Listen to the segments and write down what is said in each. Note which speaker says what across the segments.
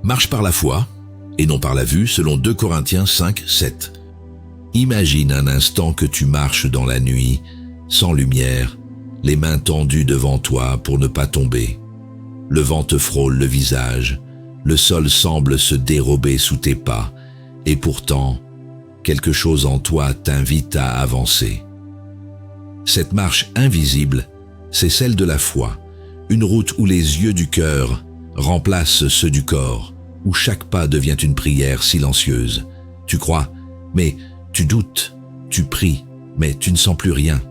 Speaker 1: Marche par la foi et non par la vue, selon 2 Corinthiens 5, 7. Imagine un instant que tu marches dans la nuit, sans lumière, les mains tendues devant toi pour ne pas tomber. Le vent te frôle le visage, le sol semble se dérober sous tes pas, et pourtant, quelque chose en toi t'invite à avancer. Cette marche invisible, c'est celle de la foi, une route où les yeux du cœur remplacent ceux du corps, où chaque pas devient une prière silencieuse. Tu crois, mais tu doutes, tu pries, mais tu ne sens plus rien.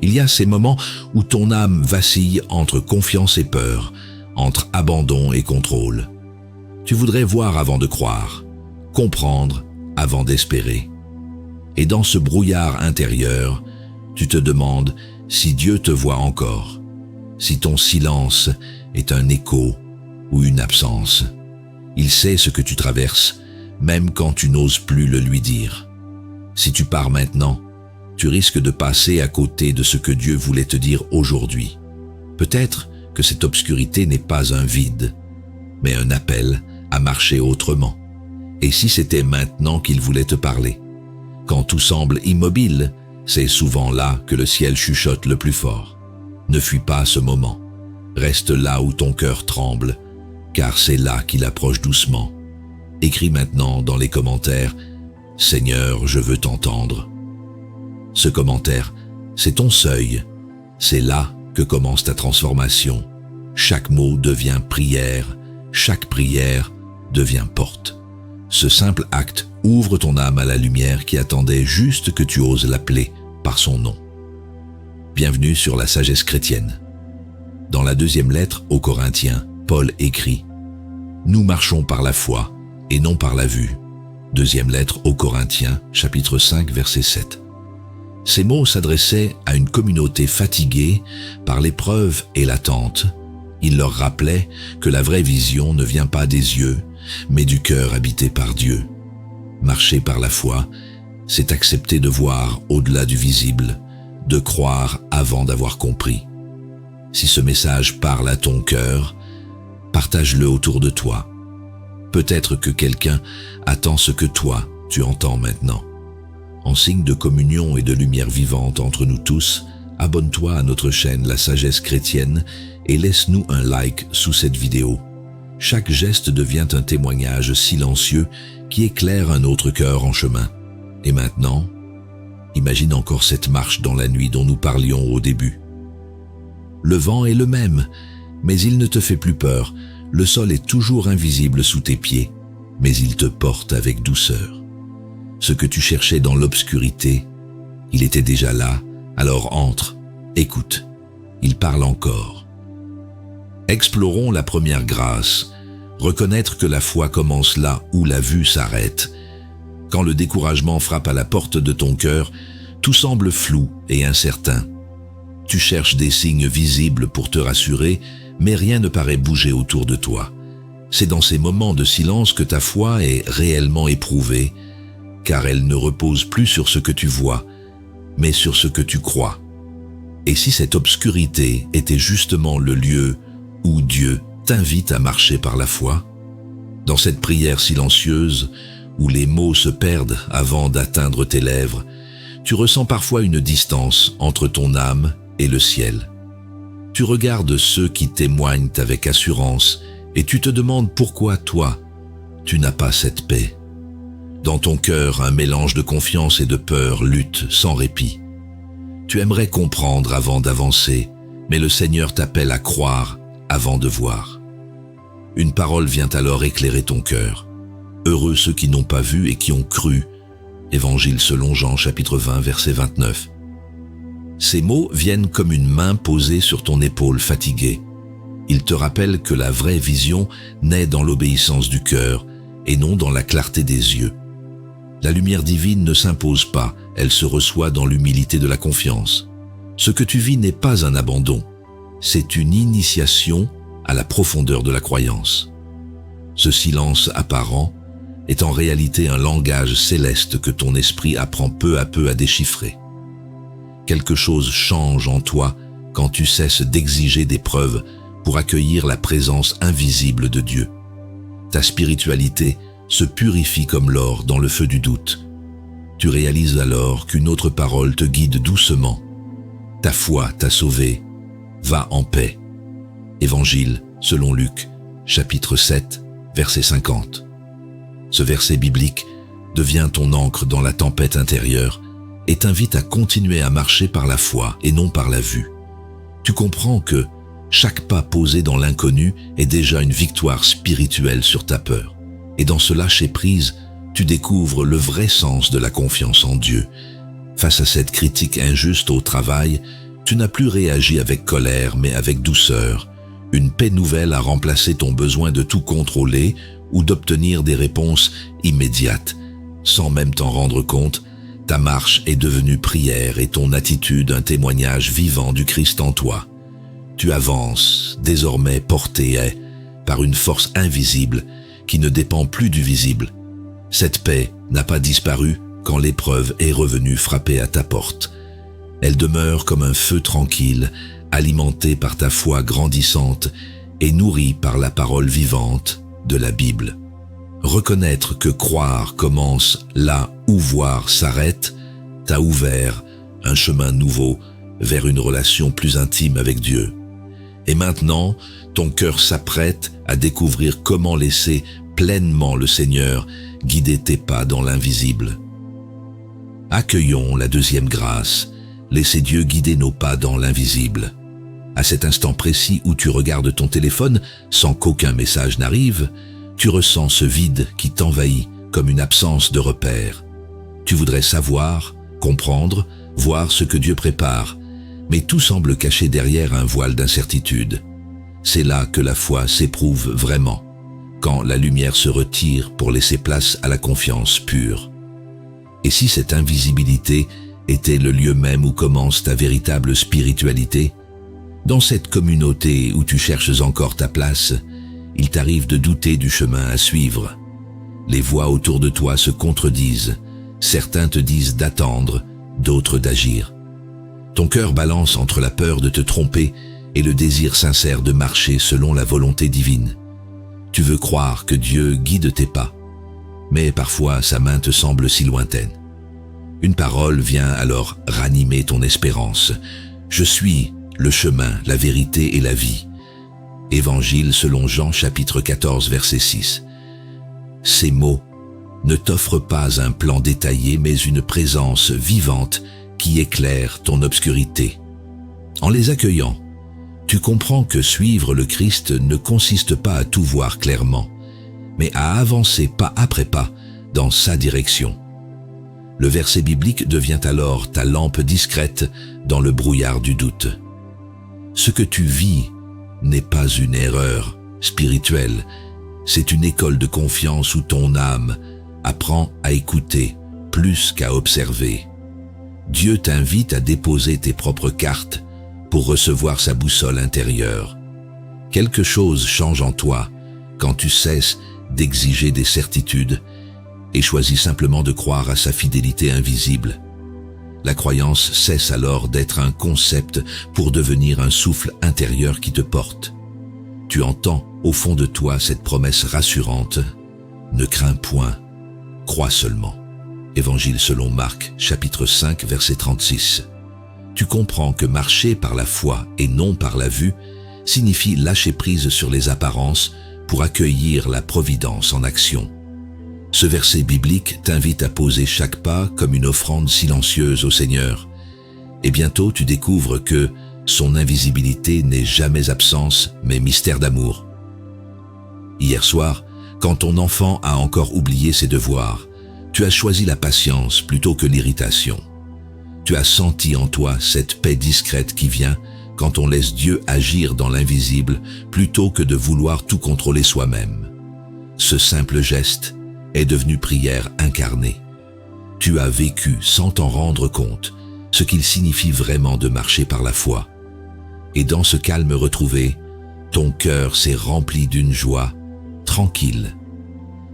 Speaker 1: Il y a ces moments où ton âme vacille entre confiance et peur, entre abandon et contrôle. Tu voudrais voir avant de croire, comprendre avant d'espérer. Et dans ce brouillard intérieur, tu te demandes si Dieu te voit encore, si ton silence est un écho ou une absence. Il sait ce que tu traverses, même quand tu n'oses plus le lui dire. Si tu pars maintenant, tu risques de passer à côté de ce que Dieu voulait te dire aujourd'hui. Peut-être que cette obscurité n'est pas un vide, mais un appel à marcher autrement. Et si c'était maintenant qu'il voulait te parler? Quand tout semble immobile, c'est souvent là que le ciel chuchote le plus fort. Ne fuis pas ce moment. Reste là où ton cœur tremble, car c'est là qu'il approche doucement. Écris maintenant dans les commentaires « Seigneur, je veux t'entendre ». Ce commentaire, c'est ton seuil. C'est là que commence ta transformation. Chaque mot devient prière, chaque prière devient porte. Ce simple acte ouvre ton âme à la lumière qui attendait juste que tu oses l'appeler par son nom. Bienvenue sur la sagesse chrétienne. Dans la 2e lettre aux Corinthiens, Paul écrit « Nous marchons par la foi et non par la vue ». 2e lettre aux Corinthiens, chapitre 5, verset 7. Ces mots s'adressaient à une communauté fatiguée par l'épreuve et l'attente. Il leur rappelait que la vraie vision ne vient pas des yeux, mais du cœur habité par Dieu. Marcher par la foi, c'est accepter de voir au-delà du visible, de croire avant d'avoir compris. Si ce message parle à ton cœur, partage-le autour de toi. Peut-être que quelqu'un attend ce que toi, tu entends maintenant. En signe de communion et de lumière vivante entre nous tous, abonne-toi à notre chaîne La Sagesse Chrétienne et laisse-nous un like sous cette vidéo. Chaque geste devient un témoignage silencieux qui éclaire un autre cœur en chemin. Et maintenant, imagine encore cette marche dans la nuit dont nous parlions au début. Le vent est le même, mais il ne te fait plus peur. Le sol est toujours invisible sous tes pieds, mais il te porte avec douceur. Ce que tu cherchais dans l'obscurité, il était déjà là, alors entre, écoute, il parle encore. Explorons la première grâce, reconnaître que la foi commence là où la vue s'arrête. Quand le découragement frappe à la porte de ton cœur, tout semble flou et incertain. Tu cherches des signes visibles pour te rassurer, mais rien ne paraît bouger autour de toi. C'est dans ces moments de silence que ta foi est réellement éprouvée, car elle ne repose plus sur ce que tu vois, mais sur ce que tu crois. Et si cette obscurité était justement le lieu où Dieu t'invite à marcher par la foi? Dans cette prière silencieuse, où les mots se perdent avant d'atteindre tes lèvres, tu ressens parfois une distance entre ton âme et le ciel. Tu regardes ceux qui témoignent avec assurance et tu te demandes pourquoi toi, tu n'as pas cette paix. Dans ton cœur, un mélange de confiance et de peur lutte sans répit. Tu aimerais comprendre avant d'avancer, mais le Seigneur t'appelle à croire avant de voir. Une parole vient alors éclairer ton cœur. Heureux ceux qui n'ont pas vu et qui ont cru. Évangile selon Jean, chapitre 20, verset 29. Ces mots viennent comme une main posée sur ton épaule fatiguée. Ils te rappellent que la vraie vision naît dans l'obéissance du cœur et non dans la clarté des yeux. La lumière divine ne s'impose pas, elle se reçoit dans l'humilité de la confiance. Ce que tu vis n'est pas un abandon, c'est une initiation à la profondeur de la croyance. Ce silence apparent est en réalité un langage céleste que ton esprit apprend peu à peu à déchiffrer. Quelque chose change en toi quand tu cesses d'exiger des preuves pour accueillir la présence invisible de Dieu. Ta spiritualité se purifie comme l'or dans le feu du doute. Tu réalises alors qu'une autre parole te guide doucement. Ta foi t'a sauvé. Va en paix. Évangile selon Luc, chapitre 7, verset 50. Ce verset biblique devient ton ancre dans la tempête intérieure et t'invite à continuer à marcher par la foi et non par la vue. Tu comprends que chaque pas posé dans l'inconnu est déjà une victoire spirituelle sur ta peur. Et dans ce lâcher-prise, tu découvres le vrai sens de la confiance en Dieu. Face à cette critique injuste au travail, tu n'as plus réagi avec colère mais avec douceur. Une paix nouvelle a remplacé ton besoin de tout contrôler ou d'obtenir des réponses immédiates. Sans même t'en rendre compte, ta marche est devenue prière et ton attitude un témoignage vivant du Christ en toi. Tu avances, désormais porté par une force invisible qui ne dépend plus du visible. Cette paix n'a pas disparu quand l'épreuve est revenue frapper à ta porte. Elle demeure comme un feu tranquille, alimenté par ta foi grandissante et nourri par la parole vivante de la Bible. Reconnaître que croire commence là où voir s'arrête t'a ouvert un chemin nouveau vers une relation plus intime avec Dieu. Et maintenant, ton cœur s'apprête à découvrir comment laisser pleinement le Seigneur guider tes pas dans l'invisible. Accueillons la deuxième grâce, laissez Dieu guider nos pas dans l'invisible. À cet instant précis où tu regardes ton téléphone sans qu'aucun message n'arrive, tu ressens ce vide qui t'envahit comme une absence de repère. Tu voudrais savoir, comprendre, voir ce que Dieu prépare, mais tout semble caché derrière un voile d'incertitude. C'est là que la foi s'éprouve vraiment, quand la lumière se retire pour laisser place à la confiance pure. Et si cette invisibilité était le lieu même où commence ta véritable spiritualité, dans cette communauté où tu cherches encore ta place, il t'arrive de douter du chemin à suivre. Les voix autour de toi se contredisent. Certains te disent d'attendre, d'autres d'agir. Ton cœur balance entre la peur de te tromper et le désir sincère de marcher selon la volonté divine. Tu veux croire que Dieu guide tes pas, mais parfois sa main te semble si lointaine. Une parole vient alors ranimer ton espérance. Je suis le chemin, la vérité et la vie. Évangile selon Jean chapitre 14 verset 6. Ces mots ne t'offrent pas un plan détaillé mais une présence vivante qui éclaire ton obscurité. En les accueillant, tu comprends que suivre le Christ ne consiste pas à tout voir clairement, mais à avancer pas après pas dans sa direction. Le verset biblique devient alors ta lampe discrète dans le brouillard du doute. Ce que tu vis n'est pas une erreur spirituelle, c'est une école de confiance où ton âme apprend à écouter plus qu'à observer. Dieu t'invite à déposer tes propres cartes pour recevoir sa boussole intérieure. Quelque chose change en toi quand tu cesses d'exiger des certitudes et choisis simplement de croire à sa fidélité invisible. La croyance cesse alors d'être un concept pour devenir un souffle intérieur qui te porte. Tu entends au fond de toi cette promesse rassurante « Ne crains point, crois seulement ». Évangile selon Marc, chapitre 5, verset 36. Tu comprends que marcher par la foi et non par la vue signifie lâcher prise sur les apparences pour accueillir la providence en action. Ce verset biblique t'invite à poser chaque pas comme une offrande silencieuse au Seigneur. Et bientôt tu découvres que son invisibilité n'est jamais absence, mais mystère d'amour. Hier soir, quand ton enfant a encore oublié ses devoirs, tu as choisi la patience plutôt que l'irritation. Tu as senti en toi cette paix discrète qui vient quand on laisse Dieu agir dans l'invisible plutôt que de vouloir tout contrôler soi-même. Ce simple geste est devenu prière incarnée. Tu as vécu sans t'en rendre compte ce qu'il signifie vraiment de marcher par la foi. Et dans ce calme retrouvé, ton cœur s'est rempli d'une joie tranquille.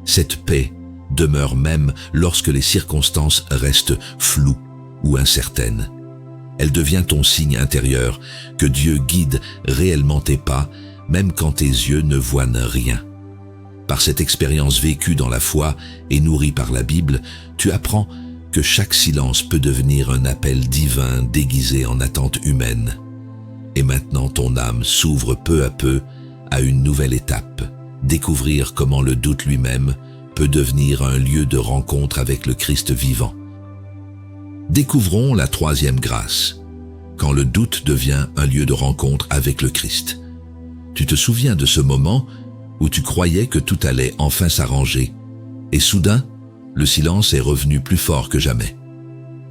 Speaker 1: Cette paix demeure même lorsque les circonstances restent floues ou incertaines. Elle devient ton signe intérieur que Dieu guide réellement tes pas, même quand tes yeux ne voient rien. Par cette expérience vécue dans la foi et nourrie par la Bible, tu apprends que chaque silence peut devenir un appel divin déguisé en attente humaine. Et maintenant ton âme s'ouvre peu à peu à une nouvelle étape, découvrir comment le doute lui-même peut devenir un lieu de rencontre avec le Christ vivant. Découvrons la troisième grâce, quand le doute devient un lieu de rencontre avec le Christ. Tu te souviens de ce moment où tu croyais que tout allait enfin s'arranger, et soudain, le silence est revenu plus fort que jamais.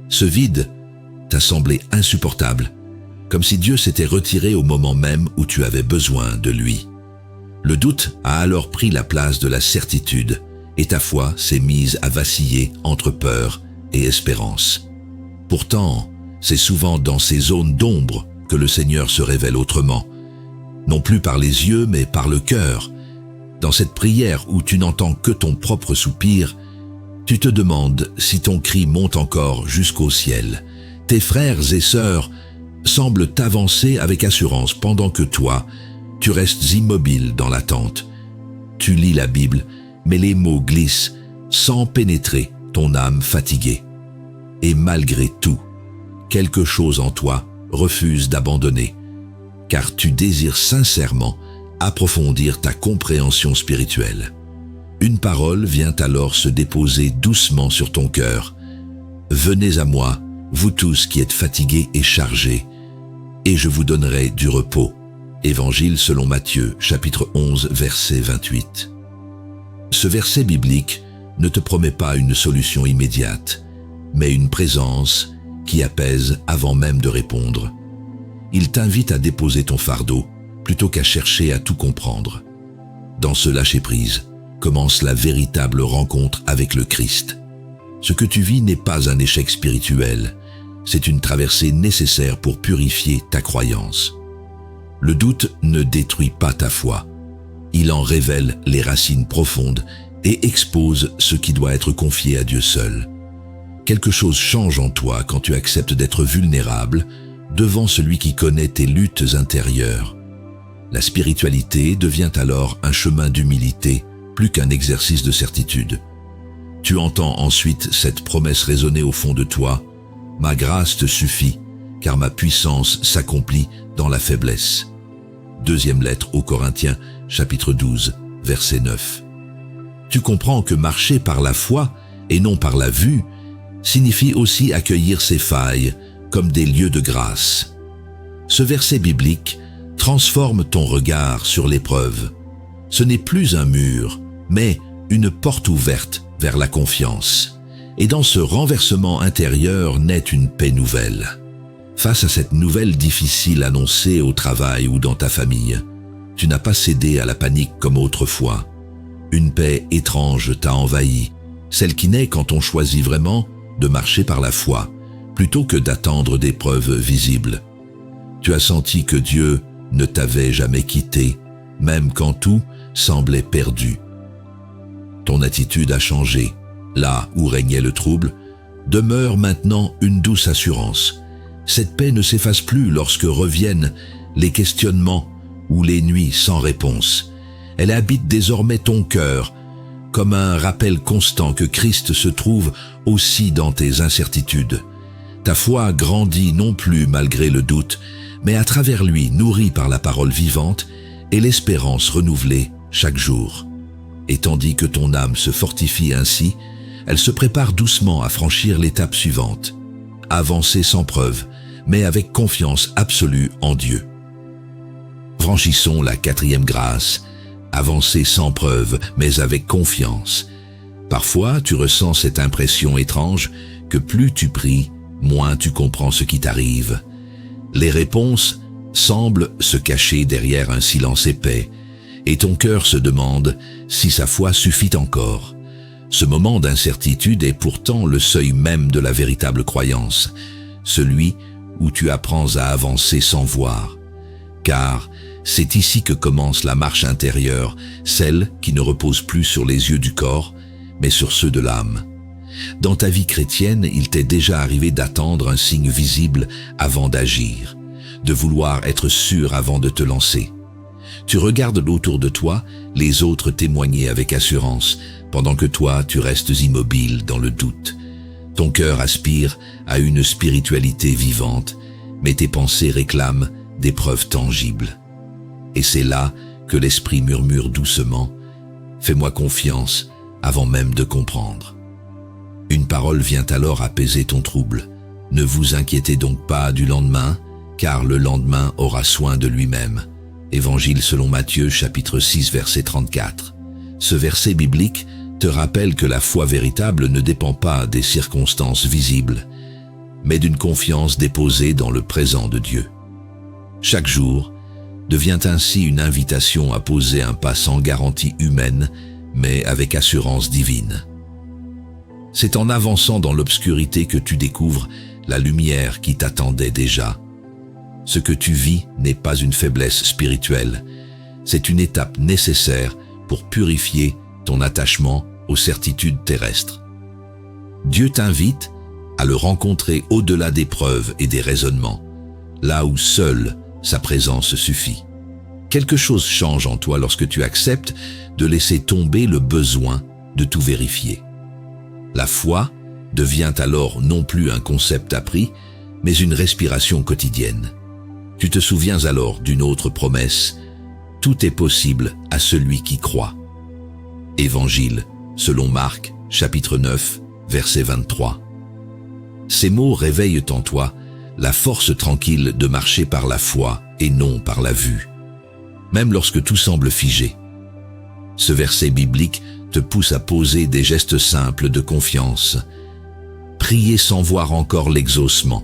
Speaker 1: Ce vide t'a semblé insupportable, comme si Dieu s'était retiré au moment même où tu avais besoin de lui. Le doute a alors pris la place de la certitude, et ta foi s'est mise à vaciller entre peur et espérance. Pourtant, c'est souvent dans ces zones d'ombre que le Seigneur se révèle autrement, non plus par les yeux mais par le cœur. Dans cette prière où tu n'entends que ton propre soupir, tu te demandes si ton cri monte encore jusqu'au ciel. Tes frères et sœurs semblent t'avancer avec assurance pendant que toi, tu restes immobile dans l'attente. Tu lis la Bible, mais les mots glissent sans pénétrer ton âme fatiguée. Et malgré tout, quelque chose en toi refuse d'abandonner, car tu désires sincèrement approfondir ta compréhension spirituelle. Une parole vient alors se déposer doucement sur ton cœur. « Venez à moi, vous tous qui êtes fatigués et chargés, et je vous donnerai du repos. » Évangile selon Matthieu, chapitre 11, verset 28. Ce verset biblique ne te promet pas une solution immédiate, mais une présence qui apaise avant même de répondre. Il t'invite à déposer ton fardeau plutôt qu'à chercher à tout comprendre. Dans ce lâcher-prise commence la véritable rencontre avec le Christ. Ce que tu vis n'est pas un échec spirituel, c'est une traversée nécessaire pour purifier ta croyance. Le doute ne détruit pas ta foi. Il en révèle les racines profondes et expose ce qui doit être confié à Dieu seul. Quelque chose change en toi quand tu acceptes d'être vulnérable devant celui qui connaît tes luttes intérieures. La spiritualité devient alors un chemin d'humilité plus qu'un exercice de certitude. Tu entends ensuite cette promesse résonner au fond de toi: « Ma grâce te suffit, car ma puissance s'accomplit dans la faiblesse. » Deuxième lettre aux Corinthiens, chapitre 12, verset 9. Tu comprends que marcher par la foi et non par la vue signifie aussi accueillir ces failles comme des lieux de grâce. Ce verset biblique transforme ton regard sur l'épreuve. Ce n'est plus un mur, mais une porte ouverte vers la confiance. Et dans ce renversement intérieur naît une paix nouvelle. Face à cette nouvelle difficile annoncée au travail ou dans ta famille, tu n'as pas cédé à la panique comme autrefois. Une paix étrange t'a envahi, celle qui naît quand on choisit vraiment de marcher par la foi, plutôt que d'attendre des preuves visibles. Tu as senti que Dieu ne t'avait jamais quitté, même quand tout semblait perdu. Ton attitude a changé. Là où régnait le trouble, demeure maintenant une douce assurance. Cette paix ne s'efface plus lorsque reviennent les questionnements ou les nuits sans réponse. Elle habite désormais ton cœur, comme un rappel constant que Christ se trouve aussi dans tes incertitudes. Ta foi grandit non plus malgré le doute, mais à travers lui, nourrie par la parole vivante et l'espérance renouvelée chaque jour. Et tandis que ton âme se fortifie ainsi, elle se prépare doucement à franchir l'étape suivante. Avancer sans preuve, mais avec confiance absolue en Dieu. Franchissons la quatrième grâce. Avancer sans preuve, mais avec confiance. Parfois, tu ressens cette impression étrange que plus tu pries, moins tu comprends ce qui t'arrive. Les réponses semblent se cacher derrière un silence épais, et ton cœur se demande si sa foi suffit encore. Ce moment d'incertitude est pourtant le seuil même de la véritable croyance, celui où tu apprends à avancer sans voir. Car c'est ici que commence la marche intérieure, celle qui ne repose plus sur les yeux du corps, mais sur ceux de l'âme. Dans ta vie chrétienne, il t'est déjà arrivé d'attendre un signe visible avant d'agir, de vouloir être sûr avant de te lancer. Tu regardes autour de toi les autres témoigner avec assurance, pendant que toi, tu restes immobile dans le doute. Ton cœur aspire à une spiritualité vivante, mais tes pensées réclament des preuves tangibles. Et c'est là que l'esprit murmure doucement « Fais-moi confiance avant même de comprendre ». Une parole vient alors apaiser ton trouble. Ne vous inquiétez donc pas du lendemain, car le lendemain aura soin de lui-même. Évangile selon Matthieu, chapitre 6, verset 34. Ce verset biblique te rappelle que la foi véritable ne dépend pas des circonstances visibles, mais d'une confiance déposée dans le présent de Dieu. Chaque jour devient ainsi une invitation à poser un pas sans garantie humaine, mais avec assurance divine. C'est en avançant dans l'obscurité que tu découvres la lumière qui t'attendait déjà. Ce que tu vis n'est pas une faiblesse spirituelle, c'est une étape nécessaire pour purifier ton attachement aux certitudes terrestres. Dieu t'invite à le rencontrer au-delà des preuves et des raisonnements, là où seule sa présence suffit. Quelque chose change en toi lorsque tu acceptes de laisser tomber le besoin de tout vérifier. La foi devient alors non plus un concept appris, mais une respiration quotidienne. Tu te souviens alors d'une autre promesse, « Tout est possible à celui qui croit ». Évangile selon Marc, chapitre 9, verset 23. Ces mots réveillent en toi la force tranquille de marcher par la foi et non par la vue, même lorsque tout semble figé. Ce verset biblique te pousse à poser des gestes simples de confiance. Prier sans voir encore l'exaucement.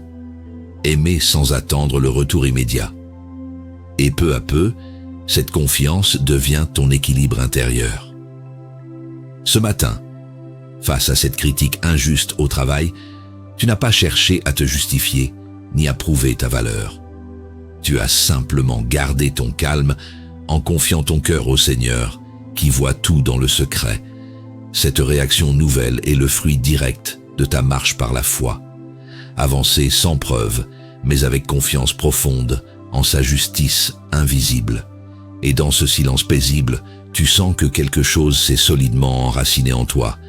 Speaker 1: Aimer sans attendre le retour immédiat. Et peu à peu, cette confiance devient ton équilibre intérieur. Ce matin, face à cette critique injuste au travail, tu n'as pas cherché à te justifier ni à prouver ta valeur. Tu as simplement gardé ton calme en confiant ton cœur au Seigneur, qui voit tout dans le secret. Cette réaction nouvelle est le fruit direct de ta marche par la foi. Avancer sans preuve, mais avec confiance profonde en sa justice invisible. Et dans ce silence paisible, tu sens que quelque chose s'est solidement enraciné en toi.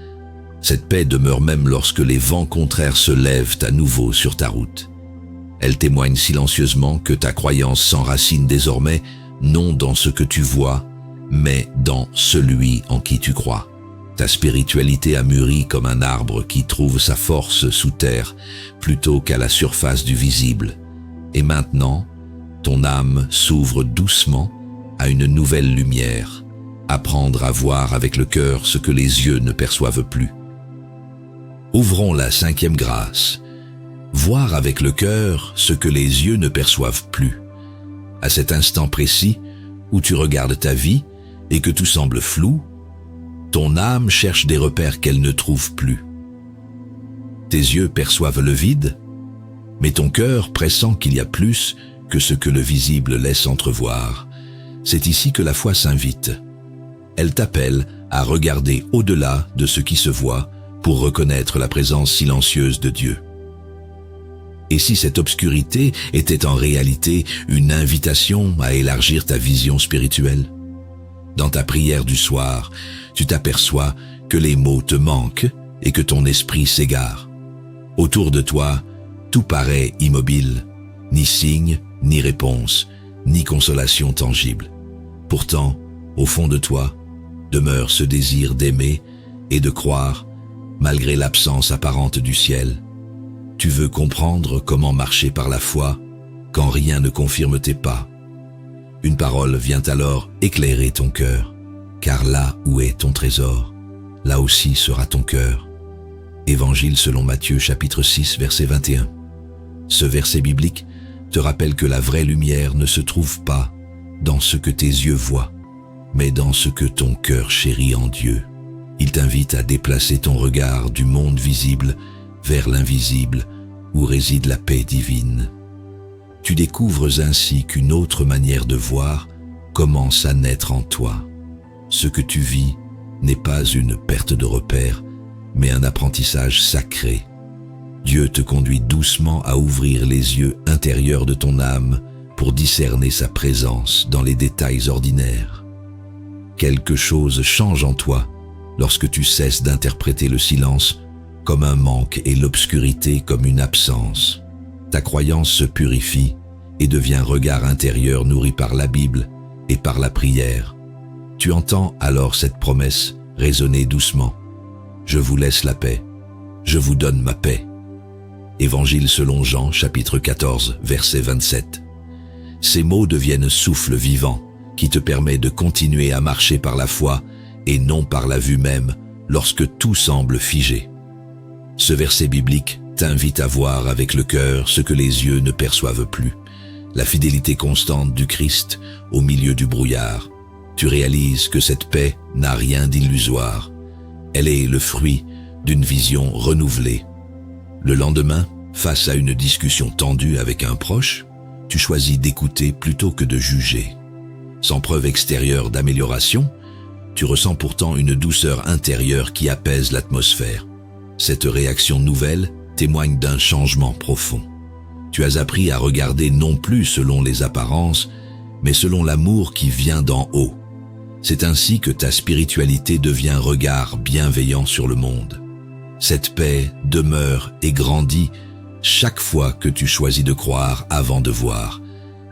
Speaker 1: Cette paix demeure même lorsque les vents contraires se lèvent à nouveau sur ta route. Elle témoigne silencieusement que ta croyance s'enracine désormais non dans ce que tu vois, mais dans celui en qui tu crois. Ta spiritualité a mûri comme un arbre qui trouve sa force sous terre plutôt qu'à la surface du visible. Et maintenant, ton âme s'ouvre doucement à une nouvelle lumière, apprendre à voir avec le cœur ce que les yeux ne perçoivent plus. Ouvrons la 5e grâce. Voir avec le cœur ce que les yeux ne perçoivent plus. À cet instant précis où tu regardes ta vie et que tout semble flou, ton âme cherche des repères qu'elle ne trouve plus. Tes yeux perçoivent le vide, mais ton cœur pressent qu'il y a plus que ce que le visible laisse entrevoir. C'est ici que la foi s'invite. Elle t'appelle à regarder au-delà de ce qui se voit pour reconnaître la présence silencieuse de Dieu. Et si cette obscurité était en réalité une invitation à élargir ta vision spirituelle? Dans ta prière du soir, tu t'aperçois que les mots te manquent et que ton esprit s'égare. Autour de toi, tout paraît immobile, ni signe, ni réponse, ni consolation tangible. Pourtant, au fond de toi, demeure ce désir d'aimer et de croire, malgré l'absence apparente du ciel. Tu veux comprendre comment marcher par la foi quand rien ne confirme tes pas. Une parole vient alors éclairer ton cœur, car là où est ton trésor, là aussi sera ton cœur. Évangile selon Matthieu chapitre 6 verset 21. Ce verset biblique te rappelle que la vraie lumière ne se trouve pas dans ce que tes yeux voient, mais dans ce que ton cœur chérit en Dieu. Il t'invite à déplacer ton regard du monde visible vers l'invisible où réside la paix divine. Tu découvres ainsi qu'une autre manière de voir commence à naître en toi. Ce que tu vis n'est pas une perte de repère, mais un apprentissage sacré. Dieu te conduit doucement à ouvrir les yeux intérieurs de ton âme pour discerner sa présence dans les détails ordinaires. Quelque chose change en toi lorsque tu cesses d'interpréter le silence comme un manque et l'obscurité comme une absence. Ta croyance se purifie et devient un regard intérieur nourri par la Bible et par la prière. Tu entends alors cette promesse résonner doucement. Je vous laisse la paix, je vous donne ma paix. Évangile selon Jean, chapitre 14, verset 27. Ces mots deviennent souffle vivant qui te permet de continuer à marcher par la foi et non par la vue même lorsque tout semble figé. Ce verset biblique t'invite à voir avec le cœur ce que les yeux ne perçoivent plus, la fidélité constante du Christ au milieu du brouillard. Tu réalises que cette paix n'a rien d'illusoire. Elle est le fruit d'une vision renouvelée. Le lendemain, face à une discussion tendue avec un proche, tu choisis d'écouter plutôt que de juger. Sans preuve extérieure d'amélioration, tu ressens pourtant une douceur intérieure qui apaise l'atmosphère. Cette réaction nouvelle témoigne d'un changement profond. Tu as appris à regarder non plus selon les apparences, mais selon l'amour qui vient d'en haut. C'est ainsi que ta spiritualité devient un regard bienveillant sur le monde. Cette paix demeure et grandit chaque fois que tu choisis de croire avant de voir.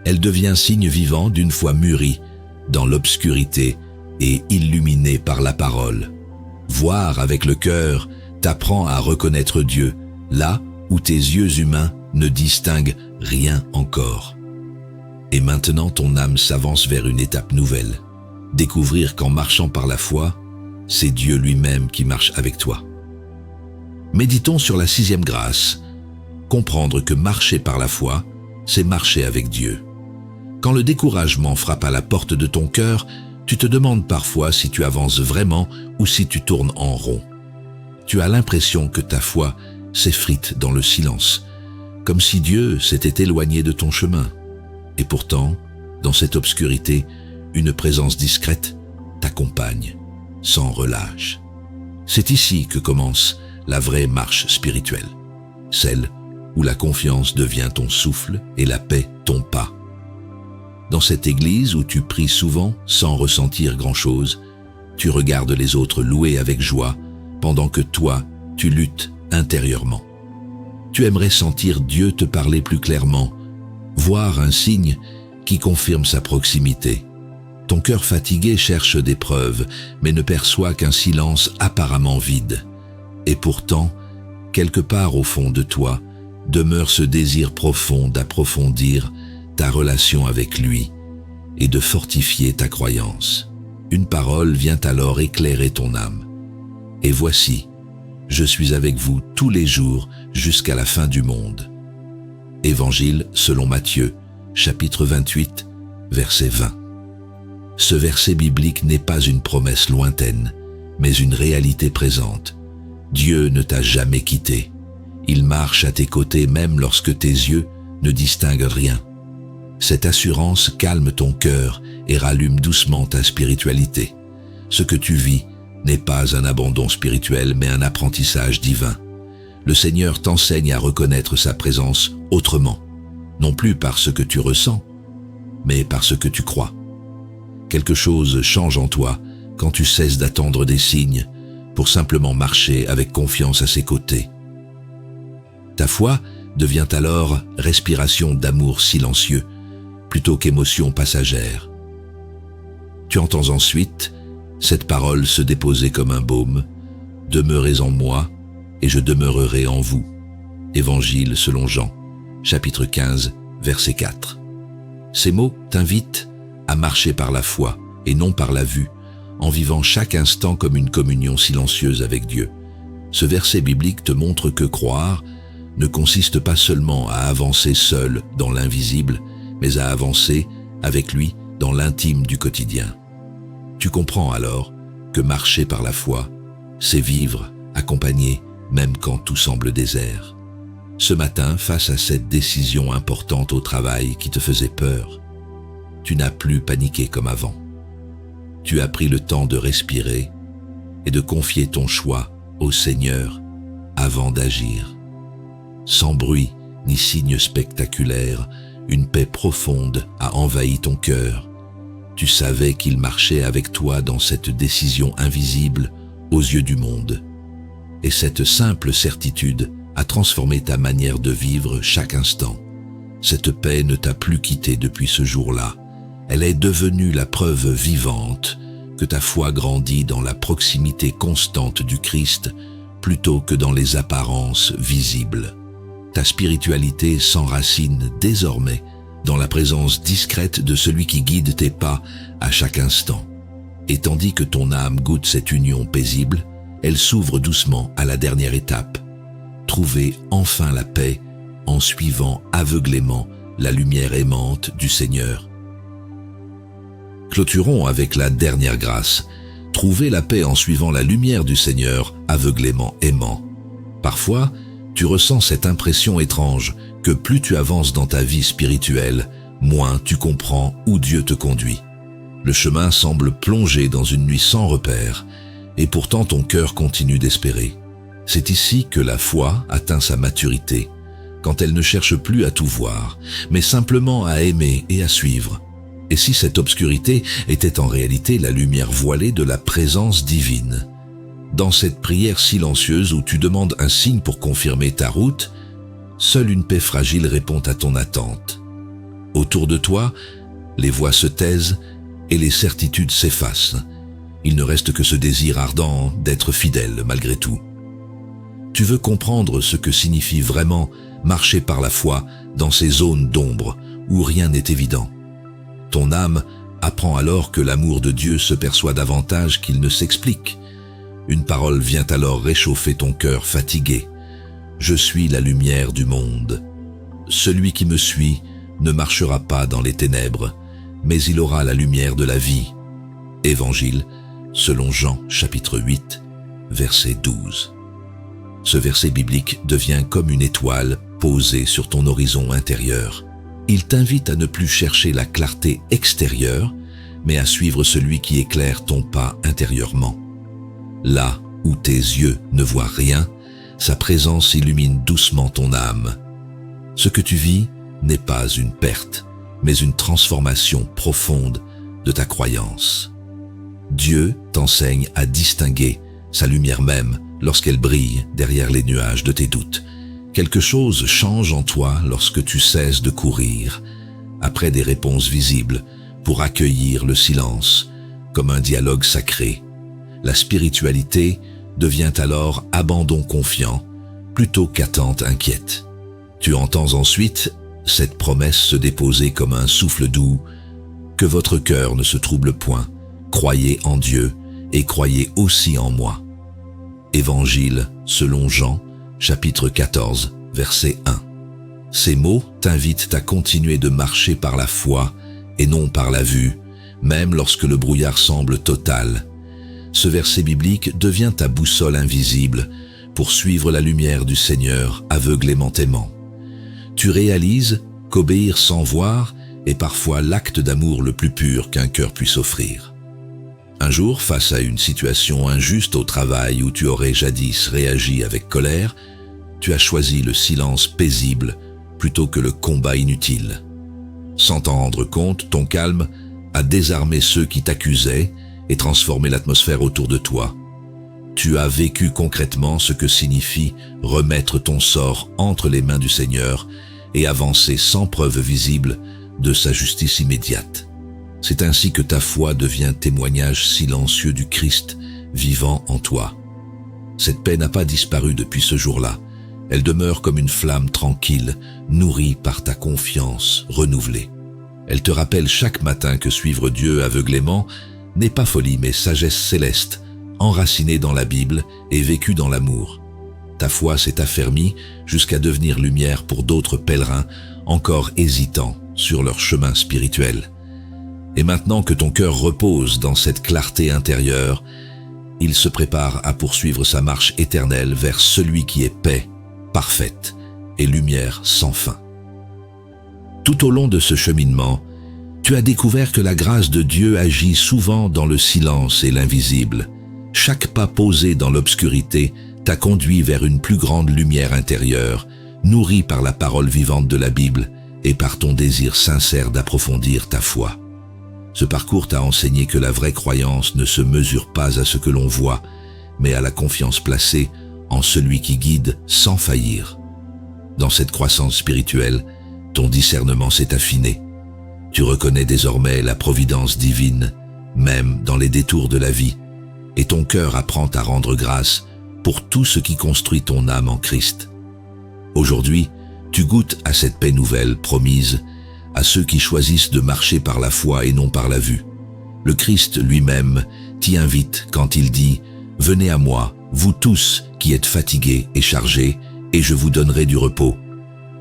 Speaker 1: Elle devient signe vivant d'une foi mûrie dans l'obscurité et illuminée par la parole. Voir avec le cœur t'apprend à reconnaître Dieu là où tes yeux humains ne distinguent rien encore. Et maintenant ton âme s'avance vers une étape nouvelle. Découvrir qu'en marchant par la foi, c'est Dieu lui-même qui marche avec toi. Méditons sur la 6e grâce. Comprendre que marcher par la foi, c'est marcher avec Dieu. Quand le découragement frappe à la porte de ton cœur, tu te demandes parfois si tu avances vraiment ou si tu tournes en rond. Tu as l'impression que ta foi s'effrite dans le silence, comme si Dieu s'était éloigné de ton chemin. Et pourtant, dans cette obscurité, une présence discrète t'accompagne, sans relâche. C'est ici que commence la vraie marche spirituelle, celle où la confiance devient ton souffle et la paix ton pas. Dans cette église où tu pries souvent sans ressentir grand-chose, tu regardes les autres louer avec joie pendant que toi, tu luttes intérieurement. Tu aimerais sentir Dieu te parler plus clairement, voir un signe qui confirme sa proximité. Ton cœur fatigué cherche des preuves, mais ne perçoit qu'un silence apparemment vide. Et pourtant, quelque part au fond de toi, demeure ce désir profond d'approfondir ta relation avec lui et de fortifier ta croyance. Une parole vient alors éclairer ton âme. Et voici, je suis avec vous tous les jours jusqu'à la fin du monde. Évangile selon Matthieu, chapitre 28, verset 20. Ce verset biblique n'est pas une promesse lointaine, mais une réalité présente. Dieu ne t'a jamais quitté. Il marche à tes côtés même lorsque tes yeux ne distinguent rien. Cette assurance calme ton cœur et rallume doucement ta spiritualité. Ce que tu vis n'est pas un abandon spirituel, mais un apprentissage divin. Le Seigneur t'enseigne à reconnaître sa présence autrement, non plus par ce que tu ressens, mais par ce que tu crois. Quelque chose change en toi quand tu cesses d'attendre des signes pour simplement marcher avec confiance à ses côtés. Ta foi devient alors respiration d'amour silencieux plutôt qu'émotion passagère. Tu entends ensuite cette parole se déposer comme un baume. Demeurez en moi et je demeurerai en vous. Évangile selon Jean, chapitre 15, verset 4. Ces mots t'invitent à marcher par la foi et non par la vue, en vivant chaque instant comme une communion silencieuse avec Dieu. Ce verset biblique te montre que croire ne consiste pas seulement à avancer seul dans l'invisible, mais à avancer avec lui dans l'intime du quotidien. Tu comprends alors que marcher par la foi, c'est vivre accompagné même quand tout semble désert. Ce matin, face à cette décision importante au travail qui te faisait peur, tu n'as plus paniqué comme avant. Tu as pris le temps de respirer et de confier ton choix au Seigneur avant d'agir. Sans bruit ni signe spectaculaire, une paix profonde a envahi ton cœur. Tu savais qu'il marchait avec toi dans cette décision invisible aux yeux du monde. Et cette simple certitude a transformé ta manière de vivre chaque instant. Cette paix ne t'a plus quitté depuis ce jour-là. Elle est devenue la preuve vivante que ta foi grandit dans la proximité constante du Christ plutôt que dans les apparences visibles. Ta spiritualité s'enracine désormais dans la présence discrète de celui qui guide tes pas à chaque instant. Et tandis que ton âme goûte cette union paisible, elle s'ouvre doucement à la dernière étape. Trouver enfin la paix en suivant aveuglément la lumière aimante du Seigneur. Clôturons avec la dernière grâce. Trouver la paix en suivant la lumière du Seigneur aveuglément aimant. Parfois, tu ressens cette impression étrange que plus tu avances dans ta vie spirituelle, moins tu comprends où Dieu te conduit. Le chemin semble plonger dans une nuit sans repère, et pourtant ton cœur continue d'espérer. C'est ici que la foi atteint sa maturité, quand elle ne cherche plus à tout voir, mais simplement à aimer et à suivre. Et si cette obscurité était en réalité la lumière voilée de la présence divine? Dans cette prière silencieuse où tu demandes un signe pour confirmer ta route, seule une paix fragile répond à ton attente. Autour de toi, les voix se taisent et les certitudes s'effacent. Il ne reste que ce désir ardent d'être fidèle malgré tout. Tu veux comprendre ce que signifie vraiment marcher par la foi dans ces zones d'ombre où rien n'est évident. Ton âme apprend alors que l'amour de Dieu se perçoit davantage qu'il ne s'explique. Une parole vient alors réchauffer ton cœur fatigué. Je suis la lumière du monde. Celui qui me suit ne marchera pas dans les ténèbres, mais il aura la lumière de la vie. Évangile selon Jean chapitre 8, verset 12. Ce verset biblique devient comme une étoile posée sur ton horizon intérieur. Il t'invite à ne plus chercher la clarté extérieure, mais à suivre celui qui éclaire ton pas intérieurement. Là où tes yeux ne voient rien, sa présence illumine doucement ton âme. Ce que tu vis n'est pas une perte, mais une transformation profonde de ta croyance. Dieu t'enseigne à distinguer sa lumière même lorsqu'elle brille derrière les nuages de tes doutes. Quelque chose change en toi lorsque tu cesses de courir après des réponses visibles pour accueillir le silence comme un dialogue sacré. La spiritualité devient alors abandon confiant plutôt qu'attente inquiète. Tu entends ensuite cette promesse se déposer comme un souffle doux, que votre cœur ne se trouble point, croyez en Dieu et croyez aussi en moi. Évangile selon Jean, chapitre 14, verset 1. Ces mots t'invitent à continuer de marcher par la foi et non par la vue, même lorsque le brouillard semble total. Ce verset biblique devient ta boussole invisible pour suivre la lumière du Seigneur aveuglément aimant. Tu réalises qu'obéir sans voir est parfois l'acte d'amour le plus pur qu'un cœur puisse offrir. Un jour, face à une situation injuste au travail où tu aurais jadis réagi avec colère, tu as choisi le silence paisible plutôt que le combat inutile. Sans t'en rendre compte, ton calme a désarmé ceux qui t'accusaient et transformé l'atmosphère autour de toi. Tu as vécu concrètement ce que signifie remettre ton sort entre les mains du Seigneur et avancer sans preuve visible de sa justice immédiate. C'est ainsi que ta foi devient témoignage silencieux du Christ vivant en toi. Cette paix n'a pas disparu depuis ce jour-là. Elle demeure comme une flamme tranquille, nourrie par ta confiance renouvelée. Elle te rappelle chaque matin que suivre Dieu aveuglément n'est pas folie mais sagesse céleste, enracinée dans la Bible et vécue dans l'amour. Ta foi s'est affermie jusqu'à devenir lumière pour d'autres pèlerins encore hésitants sur leur chemin spirituel. Et maintenant que ton cœur repose dans cette clarté intérieure, il se prépare à poursuivre sa marche éternelle vers celui qui est paix, parfaite et lumière sans fin. Tout au long de ce cheminement, tu as découvert que la grâce de Dieu agit souvent dans le silence et l'invisible. Chaque pas posé dans l'obscurité t'a conduit vers une plus grande lumière intérieure, nourrie par la parole vivante de la Bible et par ton désir sincère d'approfondir ta foi. Ce parcours t'a enseigné que la vraie croyance ne se mesure pas à ce que l'on voit, mais à la confiance placée en celui qui guide sans faillir. Dans cette croissance spirituelle, ton discernement s'est affiné. Tu reconnais désormais la providence divine, même dans les détours de la vie, et ton cœur apprend à rendre grâce pour tout ce qui construit ton âme en Christ. Aujourd'hui, tu goûtes à cette paix nouvelle promise à ceux qui choisissent de marcher par la foi et non par la vue. Le Christ lui-même t'y invite quand il dit « Venez à moi, vous tous qui êtes fatigués et chargés, et je vous donnerai du repos. »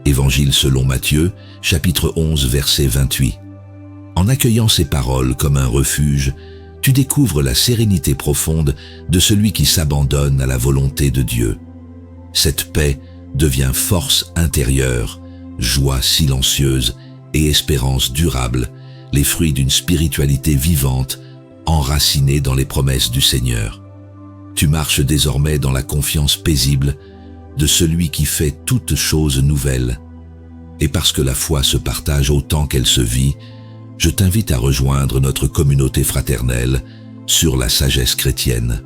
Speaker 1: Évangile selon Matthieu, chapitre 11, verset 28. En accueillant ces paroles comme un refuge, tu découvres la sérénité profonde de celui qui s'abandonne à la volonté de Dieu. Cette paix devient force intérieure, joie silencieuse et espérance durable, les fruits d'une spiritualité vivante, enracinée dans les promesses du Seigneur. Tu marches désormais dans la confiance paisible de celui qui fait toutes choses nouvelles. Et parce que la foi se partage autant qu'elle se vit, je t'invite à rejoindre notre communauté fraternelle sur la sagesse chrétienne.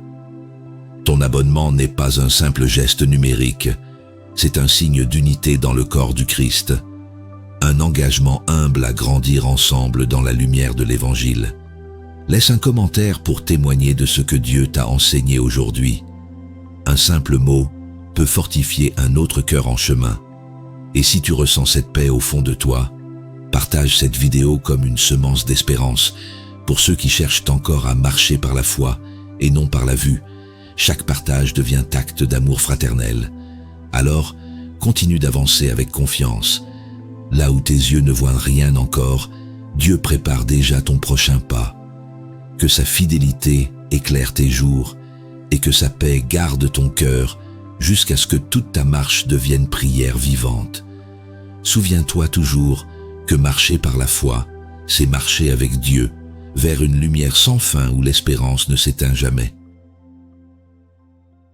Speaker 1: Ton abonnement n'est pas un simple geste numérique, c'est un signe d'unité dans le corps du Christ, un engagement humble à grandir ensemble dans la lumière de l'Évangile. Laisse un commentaire pour témoigner de ce que Dieu t'a enseigné aujourd'hui. Un simple mot peut fortifier un autre cœur en chemin. Et si tu ressens cette paix au fond de toi, partage cette vidéo comme une semence d'espérance pour ceux qui cherchent encore à marcher par la foi et non par la vue. Chaque partage devient acte d'amour fraternel. Alors, continue d'avancer avec confiance. Là où tes yeux ne voient rien encore, Dieu prépare déjà ton prochain pas. Que sa fidélité éclaire tes jours et que sa paix garde ton cœur jusqu'à ce que toute ta marche devienne prière vivante. Souviens-toi toujours que marcher par la foi, c'est marcher avec Dieu, vers une lumière sans fin où l'espérance ne s'éteint jamais.